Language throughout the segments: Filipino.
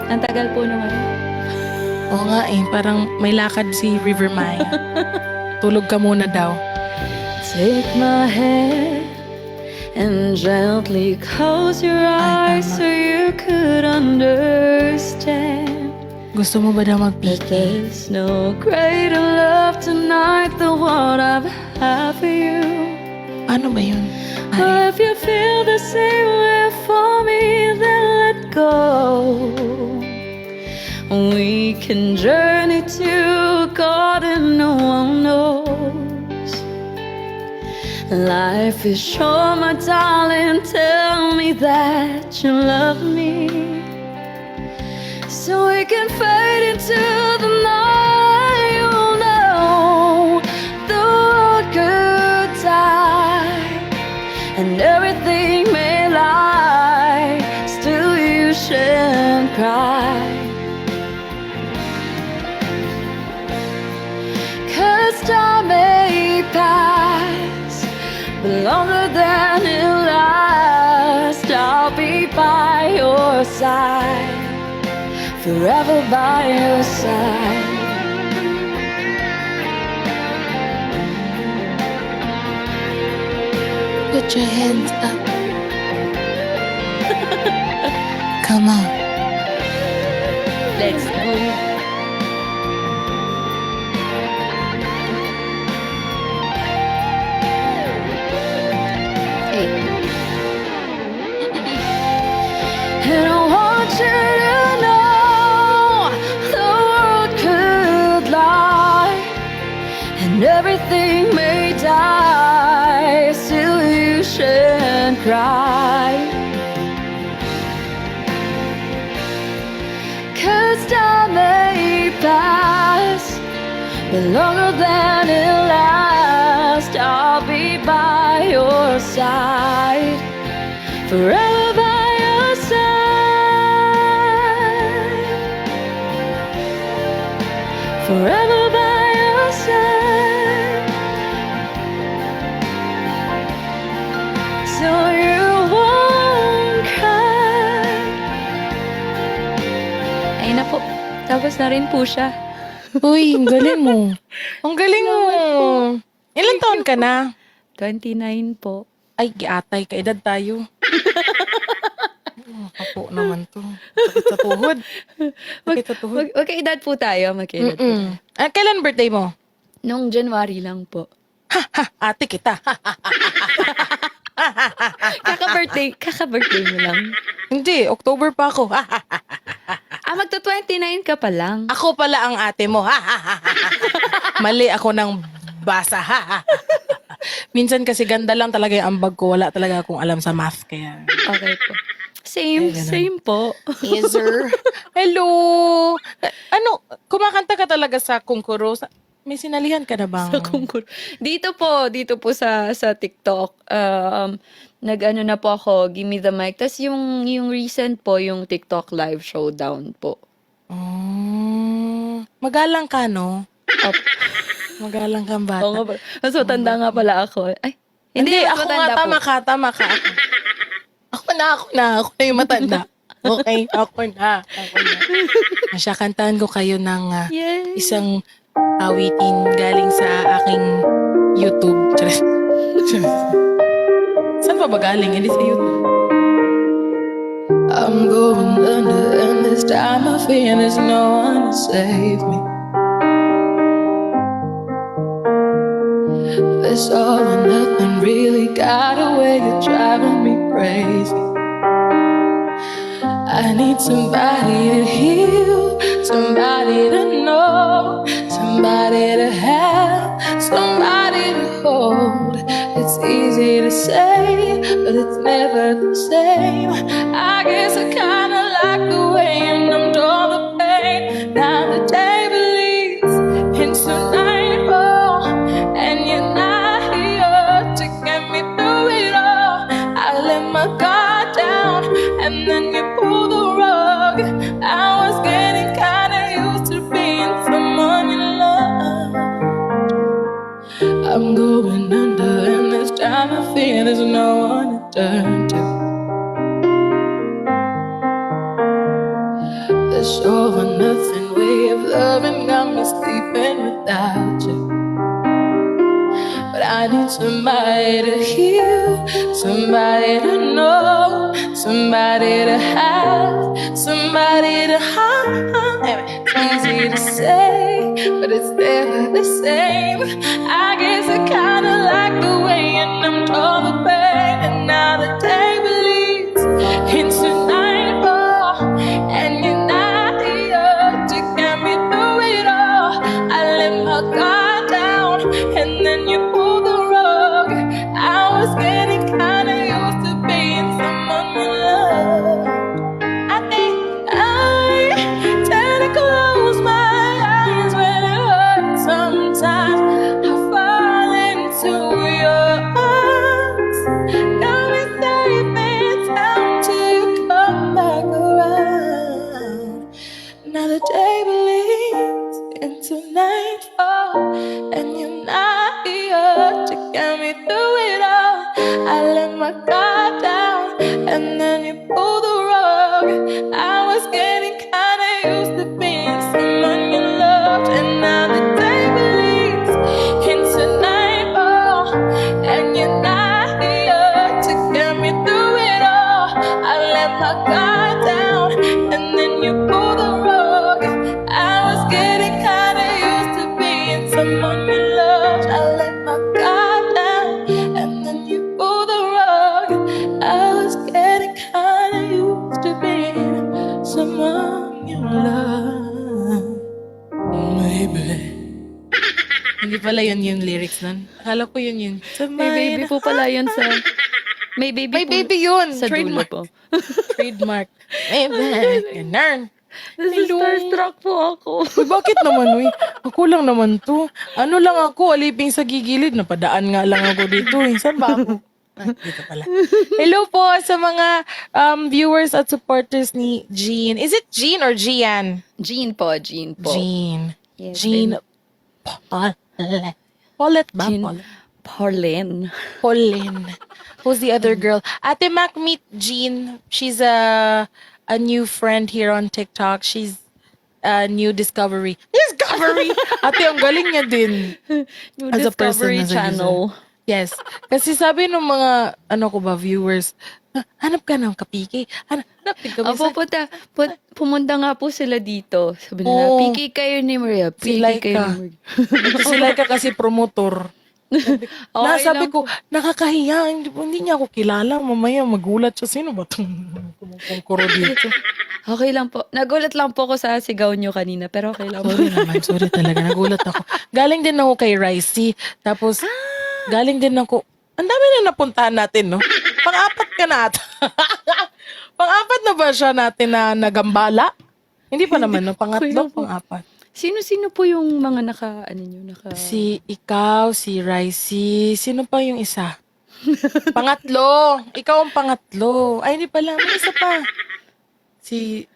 Ang tagal po naman. Oo nga eh, parang may lakad si River Maya. Tulog ka muna daw. Take my hand and gently close your eyes tama. so you could understand Gusto mo ba daw that mag-PK? there's no greater love tonight than what I've had for you. Ano ba yun? Well, if you feel the same way for me, then let go. We can journey to a garden no one knows. Life is short, my darling. Tell me that you love me, so we can fade into the night. You'll know the world could die and everything may lie. Still, you shouldn't cry. 'Cause time may pass, but longer than it'll last, I'll be by your side, forever by your side. Put your hands up. Come on. Let's go. Hey. And I want you to know the world could lie and everything may die. Still, you shouldn't cry. 'Cause time may pass, but longer than it'll last, I'll be by your side, forever by your side, forever by your side. So you won't cry. Ayun na po. Tapos na rin po siya. Uy, ang galing mo. Ang galing mo. Ilan taon ka na? 29 po. Ay, giatay ka. Edad tayo. Kapo naman to. Sakit sa tuhod. Sakit sa tuhod. Magkaedad po tayo. Magkaedad po tayo. Kailan birthday mo? Noong January lang po. Ate kita. Kaka-birthday mo lang. Hindi, October pa ako. Magto-29 ka pa lang. Ako pala ang ate mo. Mali ako ng basa. Minsan kasi ganda lang talaga yung ambag ko. Wala talaga akong alam sa math. Kaya... Okay po. Same, Ay, ganun. same po. Yes, sir. Hello. Ano, kumakanta ka talaga sa kungkuro? May sinalihan ka na bang? Sa kungkuro. Dito po sa TikTok. Nag-ano na po ako, Give Me the Mic. Tapos yung recent po, yung TikTok live showdown po. Magalang ka, no? Op. Magalang kang bata. Oo nga ba? Mas matanda nga pala ako. Ay, hindi, mas ako nga, matanda po. tama ka. Ako na yung matanda. Okay, ako na. Asya, kantahan ko kayo ng Yay! isang awitin galing sa aking YouTube. Saan pa ba galing? Hindi sa YouTube. I'm going under and this time I fear there's no one to save me. This all or nothing really got a way of driving me crazy. I need somebody to heal, somebody to know, somebody to have, somebody to hold. It's easy to say, but it's never the same. I guess I kinda like the way you numbed all the pain. Now the day bleeds into nightfall, and you're not here to get me through it all. I let my guard down, and then you pulled the rug. I was getting kinda used to being someone you love. I'm going under, and this time I fear there's no one to turn to. a sure for nothing way of loving got me sleeping without you. But I need somebody to heal, somebody to know, somebody to have, somebody to have. It's easy to say, but it's never the same. I guess I kinda like the way and I'm torn with pain. And now the day bleeds into nightfall, and you're not here to get me through it all. I let my guard down, and then you pulled the rug. I was getting kinda used to being someone you love. I think I tend to close my eyes when it hurts sometimes. I fall into your arms. Got me safe and sound till you come back around. Now the day bleeds into nightfall, and you're not here to get me through it all. I let my guard down, and then you pulled the rug. I was getting kinda used to being someone you loved, and now the day bleeds into nightfall, and you're not here to get me through it all. I let my guard down, and then you pulled the rug. I was getting kinda used to being someone you loved. I let my guard down, and then you pulled the rug. I was getting kinda used to being someone you love. Baby. Hindi pala yun yung lyrics nun. Akala ko yun yun. May baby po pala yun sa... May baby May po baby yun. sa dulo Trademark. po. Trademark. Baby. Ganun. Starstruck po ako. Uy, bakit naman, uy? Ako lang naman to. Ano lang ako, aliping sa gigilid. Napadaan nga lang ako dito, eh. Saan ba ako? Ah, dito pala. Hello po sa mga viewers at supporters ni Jean. Is it Jean or Gian? Jean po, Jean po. Jean. Yes, Jean. Paulette. Paulette ba? Jean Paulette. Pauline. Pauline. Who's the other girl? Ate Mac, meet Jean. She's a new friend here on TikTok. She's a new discovery. Discovery! Ate, ang galing niya din. New As a person, Discovery as a Channel. Yes. Kasi sabi ng mga, viewers, hanap ka ng kapiki. Hanap din kami Opo, pumunta nga po sila dito. Sabi nila, Oo. piki kayo ni Maria. Si Piki kayo Laika. ni Maria. Si Laika kasi promotor. Okay Sabi lang ko, nakakahiya. Hindi niya ako kilala. Mamaya magulat siya. Sino ba itong kumukuro dito? Okay lang po. Nagulat lang po ako sa sigaw nyo kanina, pero okay lang po. Sorry naman. Sorry talaga. Nagulat ako. Galing din ako kay Ricey. Tapos, galing din ako. Ang dami na napuntahan natin, no? Pang-apat ka na ata. Pang-apat na ba siya natin na nagambala? Hindi pa naman, no? Pangatlo, pang-apat. Sino-sino po yung mga Si ikaw, si Ricey. Sino pa yung isa? Pangatlo. Ikaw ang pangatlo. Ay, hindi pala. May isa pa. Si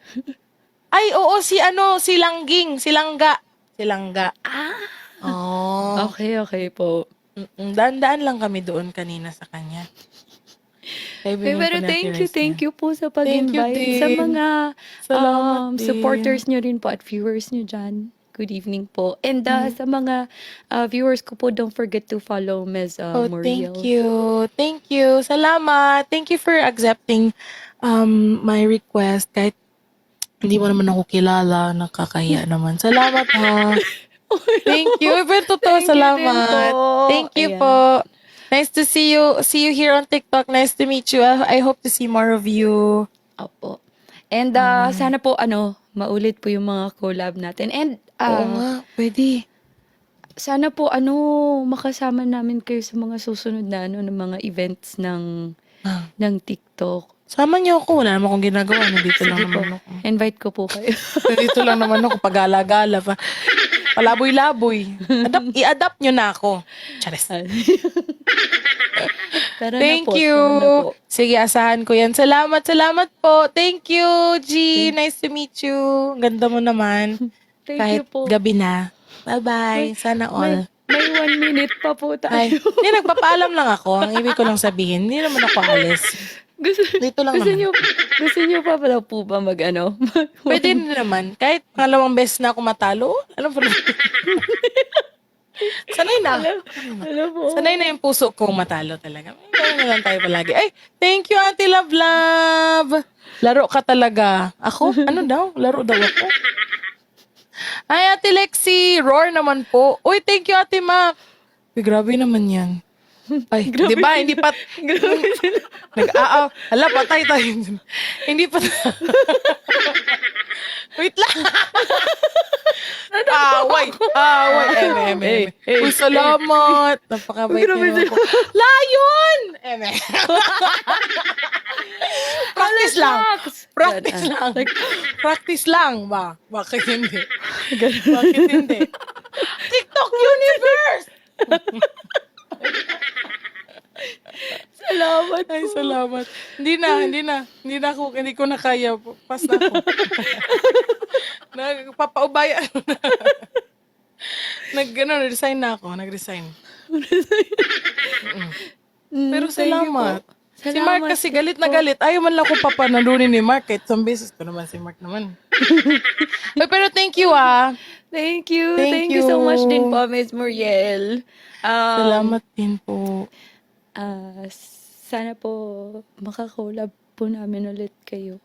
Langging. Si Langga. Oh. Okay po. Daan-daan lang kami doon kanina sa kanya. Pero thank you po sa Thank you pag-invite. Sa din. mga Salamat din. supporters nyo rin po at viewers nyo dyan. Good evening po. And sa mga viewers ko po, don't forget to follow Ms. Muriel. Thank you. Thank you. Salamat. Thank you for accepting my request. Kahit hindi mo naman ako kilala, nakakahiya naman. Salamat ha. Thank you. Pero totoo, Thank you din salamat. po. Thank you Ayan. po. Nice to see you. See you here on TikTok. Nice to meet you. I hope to see more of you. Opo. And sana po, maulit po yung mga collab natin. And Oo nga, pwede. sana po, makasama namin kayo sa mga susunod na, ng mga events ng TikTok. Sama niyo ako. Wala naman akong ginagawa. Nandito lang Sige po. naman ako. Invite ko po kayo. Nandito lang naman ako. Pagala-gala pa. Palaboy-laboy. I-adapt nyo na ako. Charis. Tara Thank na po. you. Tara na po. Sige, asahan ko yan. Salamat po. Thank you, G. Nice to meet you. Ganda mo naman. Thank Kahit you po. gabi na. Bye-bye. Sana all. May 1 minute pa po tayo. Ay, hindi, nagpapaalam lang ako. Ang ibig ko lang sabihin, hindi naman ako alis. Dito lang gusto naman. niyo pa pala po ba mag-ano? Pwede din naman. Kahit pangalawang beses na ako matalo, alam mo, sanay na. Alam mo. Sanay na yung puso kong matalo talaga. Ganun na lang tayo palagi. Ay, thank you, Ate Love Love. Laro ka talaga. Ako? Ano daw? Laro daw ako. Ay, Ate Lexi. Roar naman po. Uy, thank you, Ate Mac. Uy, grabe naman yan. Ay, di ba? Hindi pa... Grabe sila. Hala, patay tayo. Hindi pa... Wait lang. Away. Eme. Uy, salamat. Napakabait Grabe niyo po. Layon! Eme. Practice lang. Shucks! Practice lang. Like, Practice lang ba? Bakit hindi? Bakit hindi? TikTok Universe! salamat Ay, po. salamat. Hindi ko na kaya. Pas na ako. Nagpapaubaya. Resign na ako. Nag-resign. Pero Thank you salamat. po. Si Mark kasi galit na galit. Ayaw man lang ako papanalunin ni Mark. Kahit isang beses ko naman si Mark naman. Pero thank you Thank you. Thank Thank you so you. much din po, Miss Muriel. Salamat din po. Sana po makakolab po namin ulit kayo.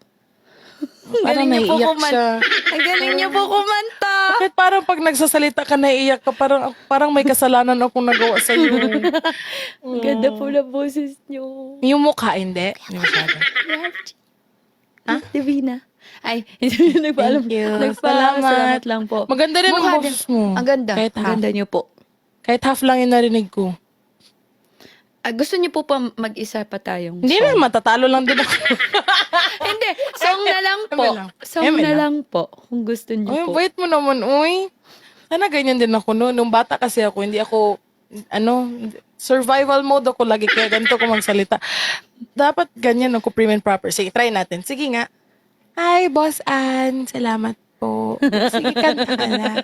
Parang Galing niyo po naiiyak kuman- siya. Ang galing niyo po kumanta. Bakit parang pag nagsasalita ka naiiyak ka, parang may kasalanan akong nagawa sa iyo. Ang ganda po na boses niyo. Yung mukha, hindi. Hindi masyado. Divina. Ay, hindi nagpaalam. Thank you. Salamat lang po. Maganda rin ang Mukha boses mo. Ang ganda. Kahit Ang half. ganda niyo po. Kahit half lang yung narinig ko. Gusto niyo po pa mag-isa pa tayong Hindi song? na, matatalo lang din ako. Hindi, song na lang po. Eme lang. Song Eme na lang. lang po. Kung gusto niyo Uy, po. bait mo naman, uy. Sana ganyan din ako no. Nung bata kasi ako, hindi ako, survival mode ako lagi. Kaya ganito ko magsalita. Dapat ganyan ako prim and proper. Sige, try natin. Sige nga. Hi, Boss Ann. Salamat po. Sige, kanta ka na.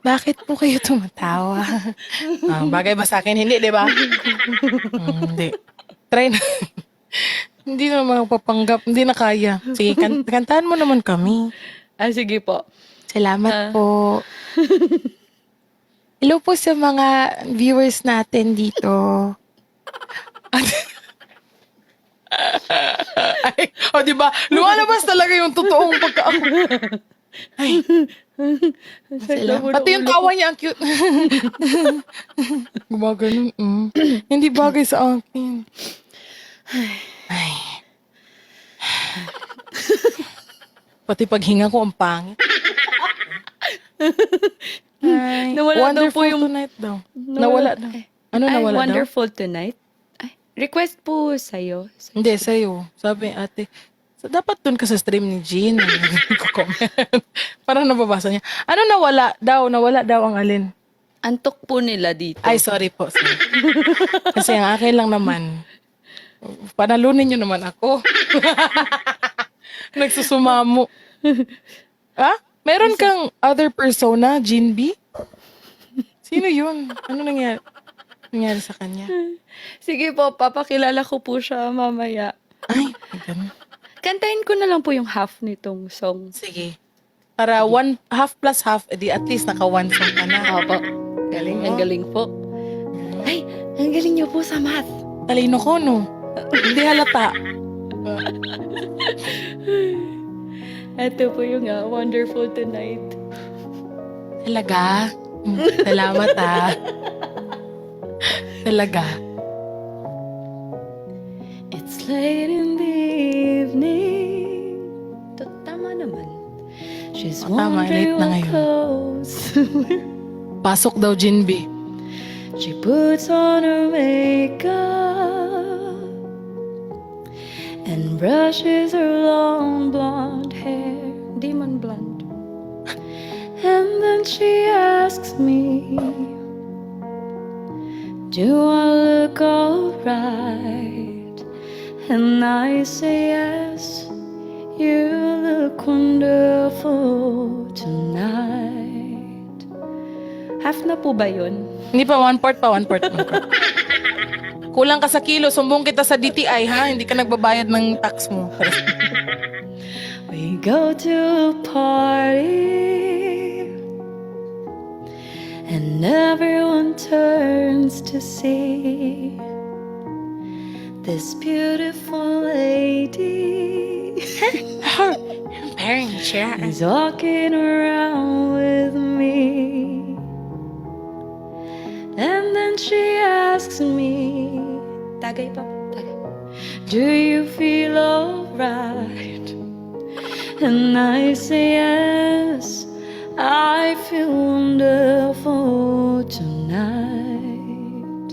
Bakit po kayo tumatawa? Bagay ba sa akin? Hindi, di ba? Hindi. Try na. Hindi na mapapanggap. Hindi na kaya. Sige, kantahan mo naman kami. Sige po. Salamat po. Hello po sa mga viewers natin dito. Ay, di ba? Lumalabas talaga yung totoong pagka... Ay, salamat. Pati yung tawa niya, ang cute. Gumaganon. Hindi bagay sa akin. Ay. Pati paghinga ko, ang pangit. Ay, Nawala daw po wonderful yung- tonight daw. Nawala daw. Ano Ay, nawala daw? wonderful tonight. Ay, request po sa'yo. Hindi, sa'yo. Sabi ate, dapat dun ka sa stream ni Jean. Comment. Parang nababasa niya. Ano nawala daw? Nawala daw ang alin? Antok po nila dito. Ay, sorry po. Sorry. Kasi ang akin lang naman, panalunin niyo naman ako. Nagsusumamo. Meron kang other persona, Jean B? Sino yun? Ano nangyari sa kanya? Sige po, papakilala ko po siya mamaya. Ay, ganun. Kantahin ko na lang po yung half nitong song. Sige. Para half plus half, edi at least naka one song ka na. Opo. Galing, ang galing po. Ay, ang galing niyo po sa math. Talino ko, no? Hindi halata. Ito po yung Wonderful Tonight. Talaga? Salamat, Talaga. It's late in the evening. Tama naman. She's Tama, late wondering na what ngayon. clothes. Pasok daw, Jean B. She puts on her makeup and brushes her long blonde hair, demon blonde. And then she asks me, do I look alright? And I say yes, you look wonderful tonight. Half na po ba yun? Hindi pa, one part. Kulang ka sa kilo, sumbong kita sa DTI, ha? Hindi ka nagbabayad ng tax mo. We go to a party and everyone turns to see this beautiful lady Her parents, yeah. is walking around with me. And then she asks me, tagay pa, tagay. Do you feel alright? And I say yes, I feel wonderful tonight.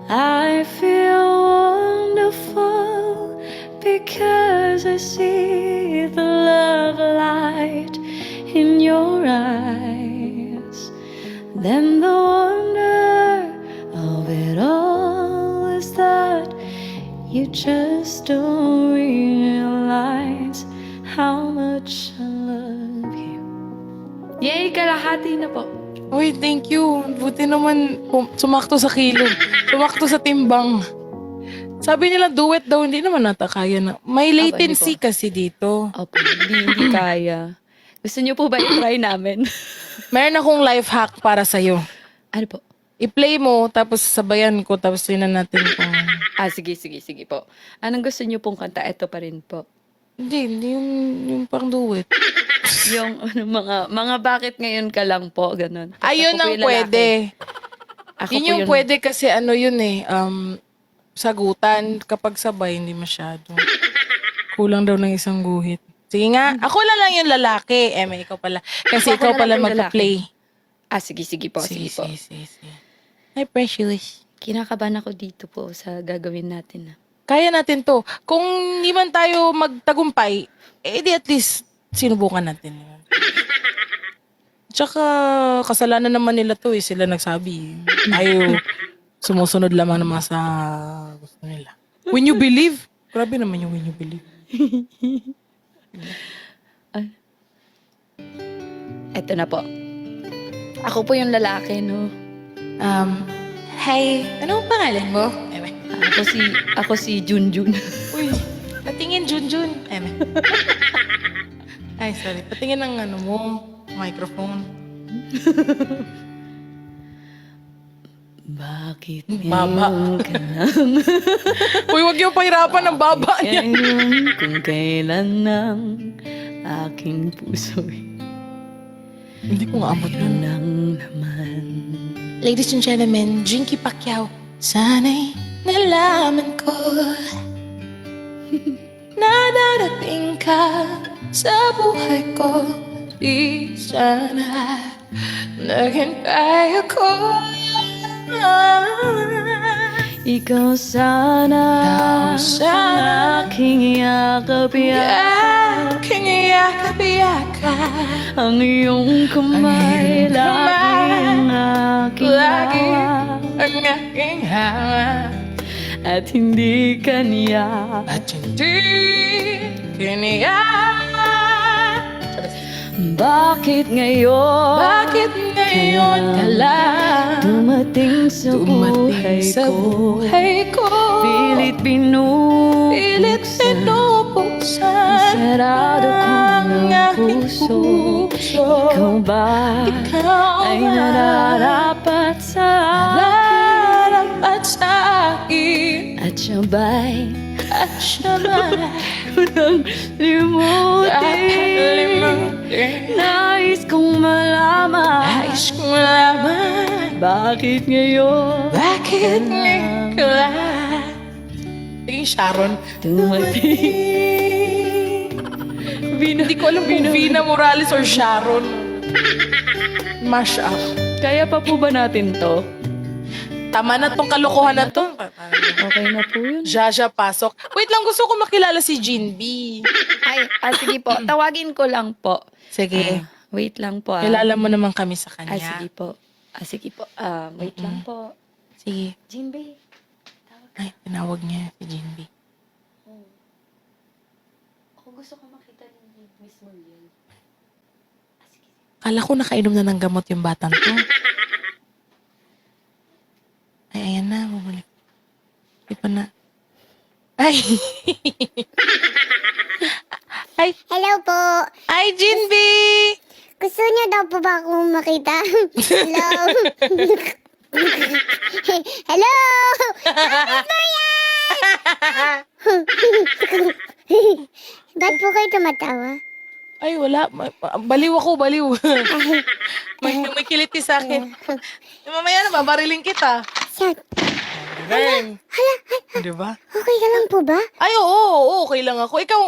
I feel wonderful because I see the love light in your eyes. Then the wonder of it all is that you just don't realize how much I love you. Yay, kalahati na po. Uy, thank you. Buti naman sumakto sa kilo. Sumakto sa timbang. Sabi nila duet daw, hindi naman nata kaya na. May latency hindi po. kasi dito. Opo, hindi kaya. Gusto niyo po ba i-try namin? Meron akong life hack para sa'yo. Ano po? I-play mo, tapos sabayan ko, tapos tingnan natin kung... Sige po. Anong gusto niyo pong kanta? Ito pa rin po. Hindi yung pang duet. Yung ano, mga bakit ngayon ka lang po, ganun. Tapos Ayun ako po ang yung lalaki. pwede. Ako Yun po yung pwede kasi ano yun eh, sagutan. Kapag sabay, hindi masyado. Kulang daw ng isang guhit. Sige nga, ako lang yung lalaki. May ikaw pala. Kasi Ako ikaw na lang pala po yung magpa-play. Sige po. Sige. Hi, precious. Kinakabahan ako dito po sa gagawin natin. Kaya natin to. Kung hindi man tayo magtagumpay, di at least sinubukan natin. Tsaka, kasalanan naman nila to eh. Sila nagsabi. Tayo, sumusunod lamang naman sa gusto nila. When you believe. Grabe naman yung when you believe. Ito na po. Ako po yung lalaki, no? Hi, anong pangalan mo? Ako si Junjun. Uy, patingin Junjun. Ay, sorry. Patingin ng ano mo, microphone. Bakit Baba. ngayon ka lang? Uy, wag yung pahirapan ng baba niya. Ngayon kung kailan ng aking puso'y Hindi ko nga abot mayroon nun. lang naman. Ladies and gentlemen, Jinky Pacquiao. Sana'y nalaman ko na darating ka sa buhay ko. Di sana naghintay ako. Ikaw sana Ikaw sana ang aking yakap-yakap. Aking yakap-yakap. Ang iyong kamay Ang iyong kamay, laging aking lagi hawak. ang aking hawak. At hindi kaniya. At hindi kiniyak. Bakit ngayon? Bakit ngayon ka lang Dumating sa buhay sa ko. buhay ko? Pilit Pilit binubuksan. pinubuksan Sarado ko ang ng aking puso. puso. Ikaw ba Ikaw ay ba nararapat sa nararapat sa akin? at siya ba'y At siya ba unang limutin? Nais kong malaman Nais kong malaman bakit ngayon bakit ngayon ka lang Tingin Sharon. dumating. Hindi ko alam kung Vina Morales or Sharon. Mash up. Kaya pa po ba natin to? Tama na tong kalokohan na to. Okay na po yun. Jaja, pasok. Wait lang, gusto ko makilala si Jean B. Ay, sige po. Tawagin ko lang po. Sige. Wait lang po. Kilala mo naman kami sa kanya. Sige po. Sige po. Wait lang po. Sige. Jean Bay. Ay, tinawag niya si Jean B. Ako gusto ko makita ni Miss Muriel. Kala ko nakainom na ng gamot yung batang to. Ay. Ay, Hello po. ay, Jinbi! Gusto niyo daw po ba akong makita? Hello? Hello? Ba't po kayo tumatawa? Ay, wala. Baliw ako, baliw. may kiliti sa akin. Mamaya na, babariling kita. Shut. Ganun. Di ba? Okay ka lang po ba? Ay, oo, okay lang ako. Ikaw,